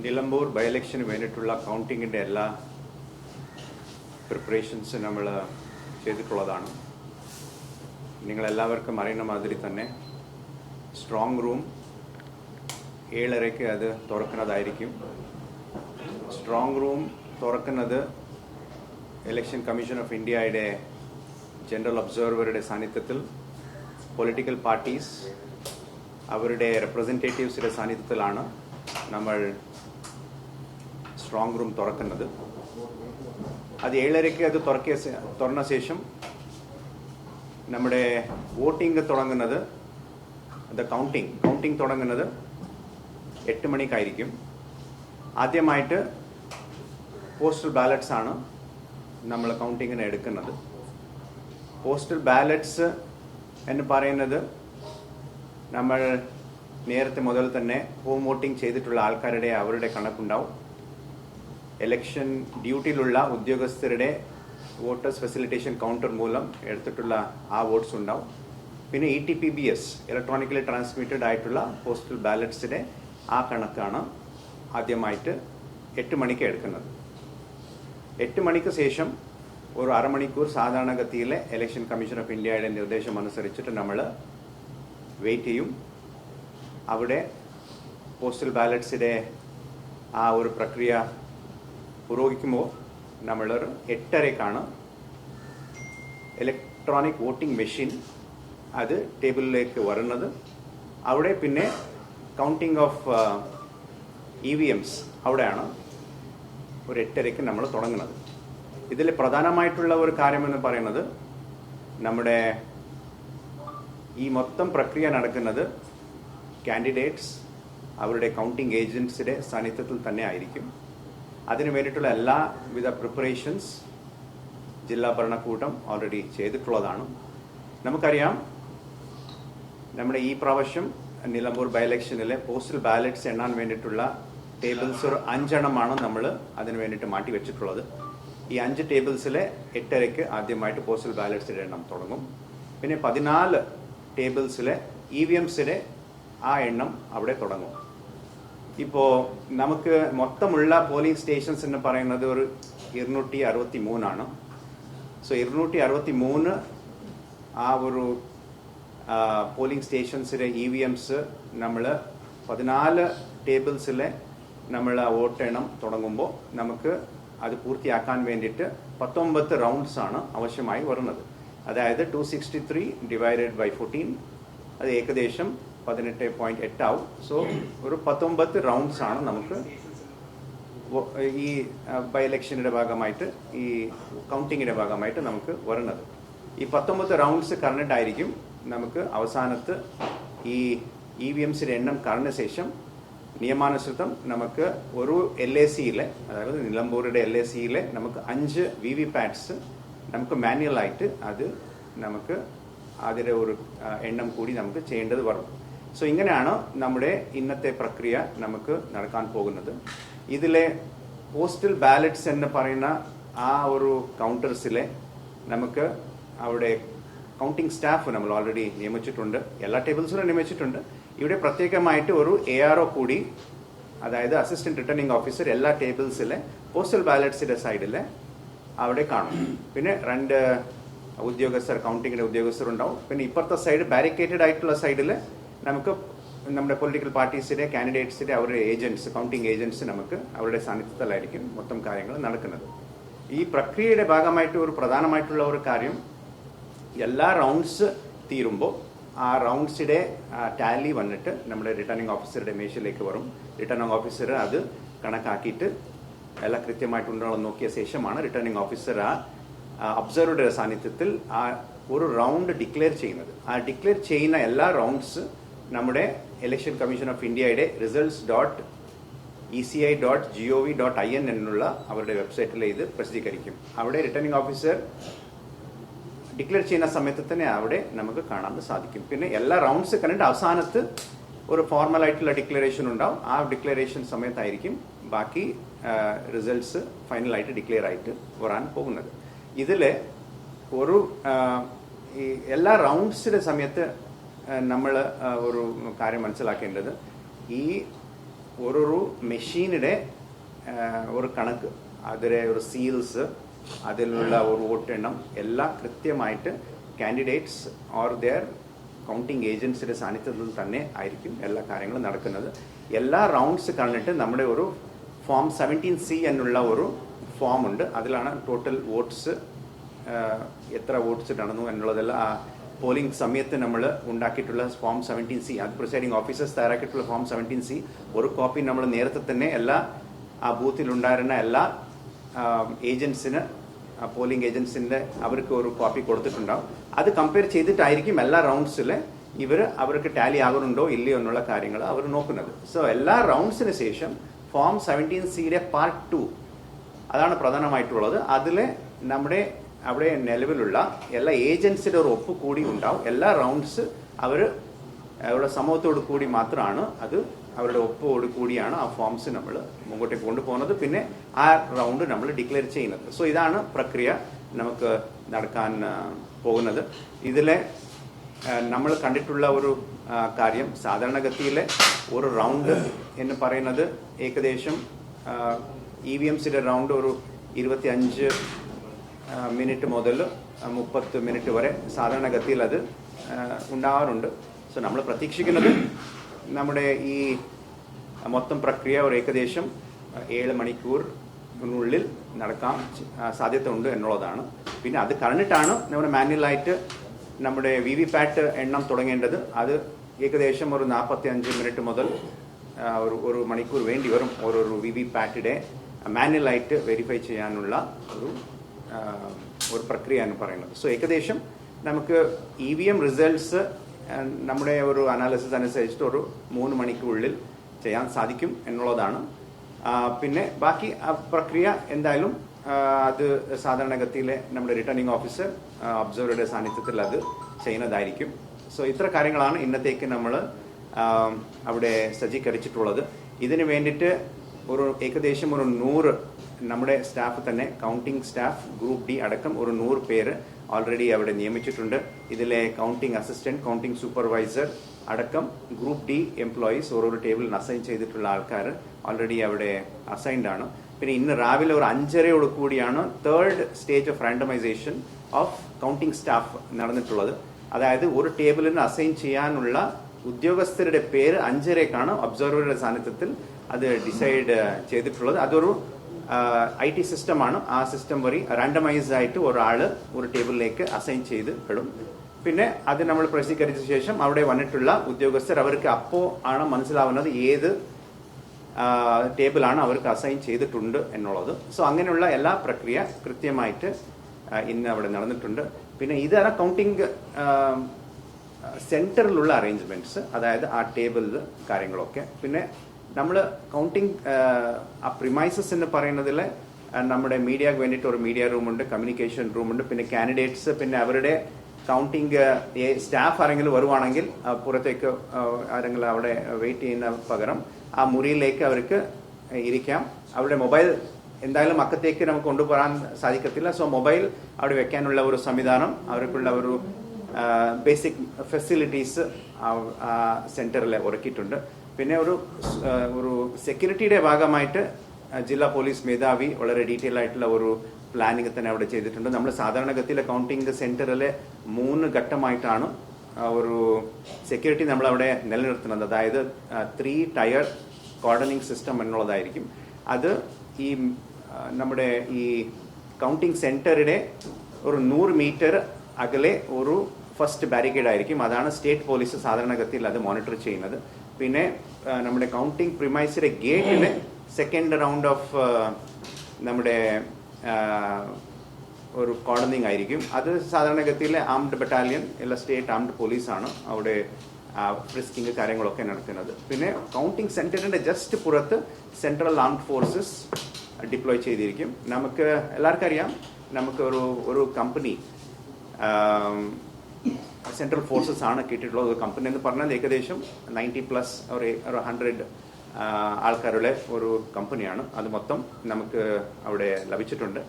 Nilambur by ഇലക്ഷന് വേണ്ടിയിട്ടുള്ള കൗണ്ടിങ്ങിൻ്റെ എല്ലാ പ്രിപ്പറേഷൻസ് നമ്മൾ ചെയ്തിട്ടുള്ളതാണ്. നിങ്ങളെല്ലാവർക്കും അറിയുന്ന മാതിരി തന്നെ സ്ട്രോങ് റൂം 7:30 അത് തുറക്കുന്നതായിരിക്കും. സ്ട്രോങ് റൂം തുറക്കുന്നത് ഇലക്ഷൻ കമ്മീഷൻ ഓഫ് ഇന്ത്യയുടെ ജനറൽ ഒബ്സർവറുടെ സാന്നിധ്യത്തിൽ, പൊളിറ്റിക്കൽ പാർട്ടീസ് അവരുടെ റെപ്രസെൻറ്റേറ്റീവ്സിൻ്റെ സാന്നിധ്യത്തിലാണ് നമ്മൾ സ്ട്രോങ് റൂം തുറക്കുന്നത്. അത് 7:30 അത് തുറന്ന ശേഷം നമ്മുടെ വോട്ടിംഗ് തുടങ്ങുന്നത്, കൗണ്ടിങ് തുടങ്ങുന്നത് 8 മണിക്കായിരിക്കും. ആദ്യമായിട്ട് പോസ്റ്റൽ ബാലറ്റ്സ് ആണ് നമ്മൾ കൗണ്ടിങ്ങിന് എടുക്കുന്നത്. പോസ്റ്റൽ ബാലറ്റ്സ് എന്ന് പറയുന്നത് നമ്മൾ നേരത്തെ മുതൽ തന്നെ ഹോം വോട്ടിംഗ് ചെയ്തിട്ടുള്ള ആൾക്കാരുടെ അവരുടെ കണക്കുണ്ടാവും. ഇലക്ഷൻ ഡ്യൂട്ടിയിലുള്ള ഉദ്യോഗസ്ഥരുടെ വോട്ടേഴ്സ് ഫെസിലിറ്റേഷൻ കൗണ്ടർ മൂലം എടുത്തിട്ടുള്ള ആ വോട്ട്സ് ഉണ്ടാവും. പിന്നെ ETPBS ഇലക്ട്രോണിക്കലി ട്രാൻസ്മിറ്റഡ് ആയിട്ടുള്ള പോസ്റ്റൽ ബാലറ്റ്സിന്റെ ആ കണക്കാണ് ആദ്യമായിട്ട് 8 മണിക്ക് എടുക്കുന്നത്. 8 മണിക്ക് ശേഷം ഒരു അരമണിക്കൂർ സാധാരണഗതിയിലെ ഇലക്ഷൻ കമ്മീഷൻ ഓഫ് ഇന്ത്യയുടെ നിർദ്ദേശം അനുസരിച്ചിട്ട് നമ്മൾ വെയിറ്റ് ചെയ്യും. അവിടെ പോസ്റ്റൽ ബാലറ്റ്സിന്റെ ആ ഒരു പ്രക്രിയ പുരോഗമിക്കുമ്പോൾ നമ്മൾ 8:30 ഇലക്ട്രോണിക് വോട്ടിംഗ് മെഷീൻ അത് ടേബിളിലേക്ക് വരുന്നത്. അവിടെ പിന്നെ കൗണ്ടിങ് ഓഫ് EVMs അവിടെയാണ് ഒരു 8:30 നമ്മൾ തുടങ്ങുന്നത്. ഇതിൽ പ്രധാനമായിട്ടുള്ള ഒരു കാര്യമെന്ന് പറയുന്നത് നമ്മുടെ ഈ മൊത്തം പ്രക്രിയ നടക്കുന്നത് കാൻഡിഡേറ്റ്സ് അവരുടെ കൗണ്ടിങ് ഏജൻസിയുടെ സാന്നിധ്യത്തിൽ തന്നെ ആയിരിക്കും. അതിനു വേണ്ടിയിട്ടുള്ള എല്ലാവിധ പ്രിപ്പറേഷൻസ് ജില്ലാ ഭരണകൂടം ഓൾറെഡി ചെയ്തിട്ടുള്ളതാണ്. നമുക്കറിയാം, നമ്മുടെ ഈ പ്രാവശ്യം നിലമ്പൂർ ബൈ ഇലക്ഷനിലെ പോസ്റ്റൽ ബാലറ്റ്സ് എണ്ണാൻ വേണ്ടിയിട്ടുള്ള ടേബിൾസ് ഒരു 5 എണ്ണമാണ് നമ്മൾ അതിന് വേണ്ടിയിട്ട് മാറ്റി വെച്ചിട്ടുള്ളത്. ഈ 5 ടേബിൾസിലെ 8:30 ആദ്യമായിട്ട് പോസ്റ്റൽ ബാലറ്റ്സിന്റെ എണ്ണം തുടങ്ങും. പിന്നെ 14 ടേബിൾസിലെ EVMസിന്റെ ആ എണ്ണം അവിടെ തുടങ്ങും. ഇപ്പോൾ നമുക്ക് മൊത്തമുള്ള പോളിംഗ് സ്റ്റേഷൻസ് എന്ന് പറയുന്നത് ഒരു 263 ആണ്. സോ 263 ആ ഒരു പോളിംഗ് സ്റ്റേഷൻസിലെ EVMs നമ്മൾ 14 ടേബിൾസിലെ നമ്മൾ വോട്ട് എണ്ണം തുടങ്ങുമ്പോൾ നമുക്ക് അത് പൂർത്തിയാക്കാൻ വേണ്ടിയിട്ട് 19 റൗണ്ട്സ് ആണ് ആവശ്യമായി വരുന്നത്. അതായത് 263 ഡിവൈഡഡ് ബൈ 14 അത് ഏകദേശം 18.8 ആവും. സോ ഒരു 19 റൗണ്ട്സ് ആണ് നമുക്ക് ഈ ബൈ ഇലക്ഷന്റെ ഭാഗമായിട്ട്, ഈ കൗണ്ടിങ്ങിന്റെ ഭാഗമായിട്ട് നമുക്ക് വരുന്നത്. ഈ 19 റൗണ്ട്സ് കറണ്ടിട്ടായിരിക്കും നമുക്ക് അവസാനത്ത് ഈ EVMസിന്റെ എണ്ണം കറഞ്ഞ ശേഷം നിയമാനുസൃതം നമുക്ക് ഒരു LACയിലെ, അതായത് നിലമ്പൂരുടെ LACയിലെ നമുക്ക് 5 VVPATs നമുക്ക് മാനുവലായിട്ട് അത് നമുക്ക് അതിന്റെ ഒരു എണ്ണം കൂടി നമുക്ക് ചെയ്യേണ്ടത് വരും. സോ ഇങ്ങനെയാണ് നമ്മുടെ ഇന്നത്തെ പ്രക്രിയ നമുക്ക് നടക്കാൻ പോകുന്നത്. ഇതിലെ പോസ്റ്റൽ ബാലറ്റ്സ് എന്ന് പറയുന്ന ആ ഒരു കൗണ്ടേഴ്സിലെ നമുക്ക് അവിടെ കൗണ്ടിങ് സ്റ്റാഫ് നമ്മൾ ഓൾറെഡി നിയമിച്ചിട്ടുണ്ട്. എല്ലാ ടേബിൾസിലും നിയമിച്ചിട്ടുണ്ട്. ഇവിടെ പ്രത്യേകമായിട്ട് ഒരു ARO കൂടി, അതായത് അസിസ്റ്റന്റ് റിട്ടേണിംഗ് ഓഫീസർ എല്ലാ ടേബിൾസിലെ പോസ്റ്റൽ ബാലറ്റ്സിന്റെ സൈഡിലെ അവിടെ കാണും. പിന്നെ 2 ഉദ്യോഗസ്ഥർ, കൗണ്ടിങ്ങിന്റെ ഉദ്യോഗസ്ഥർ ഉണ്ടാവും. പിന്നെ ഇപ്പുറത്തെ സൈഡ് ബാരിക്കേറ്റഡ് ആയിട്ടുള്ള സൈഡിൽ നമുക്ക് നമ്മുടെ പൊളിറ്റിക്കൽ പാർട്ടീസിന്റെ കാൻഡിഡേറ്റ്സിന്റെ അവരുടെ ഏജന്റ്സ്, കൗണ്ടിങ് ഏജന്റ്സ് നമുക്ക് അവരുടെ സാന്നിധ്യത്തിലായിരിക്കും മൊത്തം കാര്യങ്ങൾ നടക്കുന്നത്. ഈ പ്രക്രിയയുടെ ഭാഗമായിട്ട് ഒരു പ്രധാനമായിട്ടുള്ള ഒരു കാര്യം, എല്ലാ റൗണ്ട്സ് തീരുമ്പോൾ ആ റൗണ്ട്സിന്റെ ടാലി വന്നിട്ട് നമ്മുടെ റിട്ടേണിംഗ് ഓഫീസറുടെ മേശയിലേക്ക് വരും. റിട്ടേണിംഗ് ഓഫീസർ അത് കണക്കാക്കിയിട്ട് എല്ലാം കൃത്യമായിട്ടുണ്ടോ നോക്കിയ ശേഷമാണ് റിട്ടേണിംഗ് ഓഫീസർ ആ ഒബ്സർവറുടെ സാന്നിധ്യത്തിൽ ആ ഒരു റൗണ്ട് ഡിക്ലെയർ ചെയ്യുന്നത്. ആ ഡിക്ലെയർ ചെയ്യുന്ന എല്ലാ റൗണ്ട്സ് നമ്മുടെ ഇലക്ഷൻ കമ്മീഷൻ ഓഫ് ഇന്ത്യയുടെ results.eci.gov.in എന്നുള്ള അവരുടെ വെബ്സൈറ്റിൽ ഇത് പ്രസിദ്ധീകരിക്കും. അവിടെ റിട്ടേണിംഗ് ഓഫീസർ ഡിക്ലെയർ ചെയ്യുന്ന സമയത്ത് തന്നെ അവിടെ നമുക്ക് കാണാൻ സാധിക്കും. പിന്നെ എല്ലാ റൗണ്ട്സ് കണ്ടിട്ട് അവസാനത്ത് ഒരു ഫോർമൽ ആയിട്ടുള്ള ഡിക്ലറേഷൻ ഉണ്ടാവും. ആ ഡിക്ലറേഷൻ സമയത്തായിരിക്കും ബാക്കി റിസൾട്ട്സ് ഫൈനലായിട്ട് ഡിക്ലെയർ ആയിട്ട് വരാൻ പോകുന്നത്. ഇതിൽ ഒരു ഈ എല്ലാ റൗണ്ട്സിന്റെ സമയത്ത് നമ്മൾ ഒരു കാര്യം മനസ്സിലാക്കേണ്ടത്, ഈ ഓരോരോ മെഷീനിടെ ഒരു കണക്ക്, അതിലെ ഒരു സീൽസ്, അതിലുള്ള ഒരു വോട്ടെണ്ണം എല്ലാം കൃത്യമായിട്ട് കാൻഡിഡേറ്റ്സ് ഓർ ദെയർ കൗണ്ടിങ് ഏജൻസിയുടെ സാന്നിധ്യത്തിൽ തന്നെ ആയിരിക്കും എല്ലാ കാര്യങ്ങളും നടക്കുന്നത്. എല്ലാ റൗണ്ട്സ് കഴിഞ്ഞിട്ട് നമ്മുടെ ഒരു ഫോം 17C എന്നുള്ള ഒരു ഫോം ഉണ്ട്. അതിലാണ് ടോട്ടൽ വോട്ട്സ്, എത്ര വോട്ട്സ് നടന്നു എന്നുള്ളതെല്ലാം ആ പോളിംഗ് സമയത്ത് നമ്മൾ ഉണ്ടാക്കിയിട്ടുള്ള ഫോം 17C, അത് പ്രിസൈഡിംഗ് ഓഫീസേഴ്സ് തയ്യാറാക്കിയിട്ടുള്ള ഫോം 17C ഒരു കോപ്പി നമ്മൾ നേരത്തെ തന്നെ എല്ലാ ആ ബൂത്തിലുണ്ടായിരുന്ന എല്ലാ ഏജൻസിന്, പോളിംഗ് ഏജൻസിൻ്റെ അവർക്ക് ഒരു കോപ്പി കൊടുത്തിട്ടുണ്ടാവും. അത് കമ്പയർ ചെയ്തിട്ടായിരിക്കും എല്ലാ റൗണ്ട്സിൽ അവർക്ക് ടാലി ആകുന്നുണ്ടോ ഇല്ലയോ എന്നുള്ള കാര്യങ്ങൾ അവർ നോക്കുന്നത്. സോ എല്ലാ റൗണ്ട്സിന് ശേഷം ഫോം 17Cയുടെ പാർട്ട് 2 അതാണ് പ്രധാനമായിട്ടുള്ളത്. അതിൽ നമ്മുടെ അവിടെ നിലവിലുള്ള എല്ലാ ഏജൻസിയുടെ ഒരു ഒപ്പ് കൂടി ഉണ്ടാവും. എല്ലാ റൗണ്ട്സ് അവരുടെ സമൂഹത്തോടു കൂടി മാത്രമാണ്, അത് അവരുടെ ഒപ്പോട് കൂടിയാണ് ആ ഫോംസ് നമ്മൾ മുമ്പോട്ടേക്ക് കൊണ്ടുപോകുന്നത്. പിന്നെ ആ റൗണ്ട് നമ്മൾ ഡിക്ലെയർ ചെയ്യുന്നത്. സോ ഇതാണ് പ്രക്രിയ നമുക്ക് നടക്കാൻ പോകുന്നത്. ഇതിലെ നമ്മൾ കണ്ടിട്ടുള്ള ഒരു കാര്യം, സാധാരണഗതിയിലെ ഒരു റൗണ്ട് എന്ന് പറയുന്നത് ഏകദേശം EVMസിൻ്റെ റൗണ്ട് ഒരു 25 മിനിറ്റ് മുതൽ 30 മിനിറ്റ് വരെ സാധാരണഗതിയിൽ അത് ഉണ്ടാവാറുണ്ട്. സോ നമ്മൾ പ്രതീക്ഷിക്കുന്നത് നമ്മുടെ ഈ മൊത്തം പ്രക്രിയ ഒരു ഏകദേശം 7 മണിക്കൂറിനുള്ളിൽ നടക്കാൻ സാധ്യത ഉണ്ട് എന്നുള്ളതാണ്. പിന്നെ അത് കഴിഞ്ഞിട്ടാണ് നമ്മുടെ മാനുവലായിട്ട് നമ്മുടെ VVPAT എണ്ണം തുടങ്ങേണ്ടത്. അത് ഏകദേശം ഒരു 45 മിനിറ്റ് മുതൽ ഒരു മണിക്കൂർ വേണ്ടി വരും ഓരോരു VVPATയുടെ മാനുവലായിട്ട് വെരിഫൈ ചെയ്യാനുള്ള ഒരു പ്രക്രിയ എന്ന് പറയുന്നത്. സോ ഏകദേശം നമുക്ക് EVM റിസൾട്ട്സ് നമ്മുടെ ഒരു അനാലിസിസ് അനുസരിച്ചിട്ട് ഒരു 3 മണിക്കൂറിനുള്ളിൽ ചെയ്യാൻ സാധിക്കും എന്നുള്ളതാണ്. പിന്നെ ബാക്കി പ്രക്രിയ എന്തായാലും അത് സാധാരണഗതിയിലെ നമ്മുടെ റിട്ടേണിംഗ് ഓഫീസർ ഒബ്സർവറുടെ സാന്നിധ്യത്തിൽ അത് ചെയ്യുന്നതായിരിക്കും. സോ ഇത്ര കാര്യങ്ങളാണ് ഇന്നത്തേക്ക് നമ്മൾ അവിടെ സജ്ജീകരിച്ചിട്ടുള്ളത്. ഇതിന് വേണ്ടിയിട്ട് ഏകദേശം ഒരു 100 നമ്മുടെ സ്റ്റാഫ് തന്നെ, കൗണ്ടിംഗ് സ്റ്റാഫ് ഗ്രൂപ്പ് D അടക്കം ഒരു 100 പേര് ഓൾറെഡി അവിടെ നിയമിച്ചിട്ടുണ്ട്. ഇതിലെ കൗണ്ടിംഗ് അസിസ്റ്റന്റ്, കൗണ്ടിംഗ് സൂപ്പർവൈസർ അടക്കം ഗ്രൂപ്പ് D എംപ്ലോയീസ് ഓരോരോ ടേബിളിൽ അസൈൻ ചെയ്തിട്ടുള്ള ആൾക്കാർ ഓൾറെഡി അവിടെ അസൈൻഡ് ആണ്. പിന്നെ ഇന്ന് രാവിലെ ഒരു 5:30 കൂടിയാണ് 3rd stage of randomisation of counting staff നടന്നിട്ടുള്ളത്. അതായത് ഒരു ടേബിളിന് അസൈൻ ചെയ്യാനുള്ള ഉദ്യോഗസ്ഥരുടെ പേര് 5:30ക്കാണ് ഒബ്സർവറുടെ സാന്നിധ്യത്തിൽ അത് ഡിസൈഡ് ചെയ്തിട്ടുള്ളത്. അതൊരു IT സിസ്റ്റമാണ്. ആ സിസ്റ്റം വഴി റാൻഡമൈസ് ആയിട്ട് ഒരാൾ ഒരു ടേബിളിലേക്ക് അസൈൻ ചെയ്ത് പെടും. പിന്നെ അത് നമ്മൾ പ്രസിദ്ധീകരിച്ച ശേഷം അവിടെ വന്നിട്ടുള്ള ഉദ്യോഗസ്ഥർ അവർക്ക് അപ്പോൾ ആണ് മനസ്സിലാവുന്നത് ഏത് ടേബിളാണ് അവർക്ക് അസൈൻ ചെയ്തിട്ടുണ്ട് എന്നുള്ളത്. സോ അങ്ങനെയുള്ള എല്ലാ പ്രക്രിയ കൃത്യമായിട്ട് ഇന്ന് അവിടെ നടന്നിട്ടുണ്ട്. പിന്നെ ഇതാണ് കൗണ്ടിംഗ് സെന്ററിലുള്ള അറേഞ്ച്മെന്റ്സ്, അതായത് ആ ടേബിളിൽ കാര്യങ്ങളൊക്കെ. പിന്നെ നമ്മൾ കൗണ്ടിംഗ് ആ പ്രിമൈസസ് എന്ന് പറയുന്നതിൽ നമ്മുടെ മീഡിയക്ക് വേണ്ടിയിട്ട് ഒരു മീഡിയ റൂമുണ്ട്, കമ്മ്യൂണിക്കേഷൻ റൂമുണ്ട്. പിന്നെ കാൻഡിഡേറ്റ്സ്, പിന്നെ അവരുടെ കൗണ്ടിംഗ് സ്റ്റാഫ് ആരെങ്കിലും വരുവാണെങ്കിൽ പുറത്തേക്ക് ആരെങ്കിലും അവിടെ വെയിറ്റ് ചെയ്യുന്ന പകരം ആ മുറിയിലേക്ക് അവർക്ക് ഇരിക്കാം. അവരുടെ മൊബൈൽ എന്തായാലും അക്കത്തേക്ക് നമുക്ക് കൊണ്ടുപോകാൻ സാധിക്കത്തില്ല. സോ മൊബൈൽ അവിടെ വെക്കാനുള്ള ഒരു സംവിധാനം, അവർക്കുള്ള ഒരു ബേസിക് ഫെസിലിറ്റീസ് സെന്ററിൽ ഒരുക്കിയിട്ടുണ്ട്. പിന്നെ ഒരു സെക്യൂരിറ്റിയുടെ ഭാഗമായിട്ട് ജില്ലാ പോലീസ് മേധാവി വളരെ ഡീറ്റെയിൽ ആയിട്ടുള്ള ഒരു പ്ലാനിങ് തന്നെ അവിടെ ചെയ്തിട്ടുണ്ട്. നമ്മൾ സാധാരണഗതിയിലെ കൗണ്ടിംഗ് സെന്ററിലെ 3 ഘട്ടമായിട്ടാണ് ഒരു സെക്യൂരിറ്റി നമ്മളവിടെ നിലനിർത്തുന്നത്. അതായത് 3 ടയർ കോർഡനിങ് സിസ്റ്റം എന്നുള്ളതായിരിക്കും. അത് ഈ നമ്മുടെ ഈ കൗണ്ടിംഗ് സെന്ററുടെ ഒരു 100 മീറ്റർ അകലെ ഒരു ഫസ്റ്റ് ബാരിക്കേഡ് ആയിരിക്കും. അതാണ് സ്റ്റേറ്റ് പോലീസ് സാധാരണഗതിയിൽ അത് മോണിറ്റർ ചെയ്യുന്നത്. പിന്നെ നമ്മുടെ കൗണ്ടിംഗ് പ്രിമൈസിലെ ഗേറ്റിലെ സെക്കൻഡ് റൗണ്ട് ഓഫ് നമ്മുടെ ഒരു കോർഡനിങ് ആയിരിക്കും. അത് സാധാരണഗതിയിലെ ആംഡ് ബറ്റാലിയൻ അല്ല സ്റ്റേറ്റ് ആംഡ് പോലീസാണ് അവിടെ ഫ്രിസ്കിങ് കാര്യങ്ങളൊക്കെ നടക്കുന്നത്. പിന്നെ കൗണ്ടിംഗ് സെന്ററിന്റെ ജസ്റ്റ് പുറത്ത് സെൻട്രൽ ആംഡ് ഫോഴ്സസ് ഡിപ്ലോയ് ചെയ്തിരിക്കും. നമുക്ക് എല്ലാവർക്കും അറിയാം, നമുക്ക് ഒരു കമ്പനി സെൻട്രൽ ഫോഴ്സസ് ആണ് കിട്ടിയിട്ടുള്ളത്. ഒരു കമ്പനി എന്ന് പറഞ്ഞാൽ ഏകദേശം 90+ ഒരു 100 ആൾക്കാരുടെ ഒരു കമ്പനിയാണ്. അത് മൊത്തം നമുക്ക് അവിടെ ലഭിച്ചിട്ടുണ്ട്.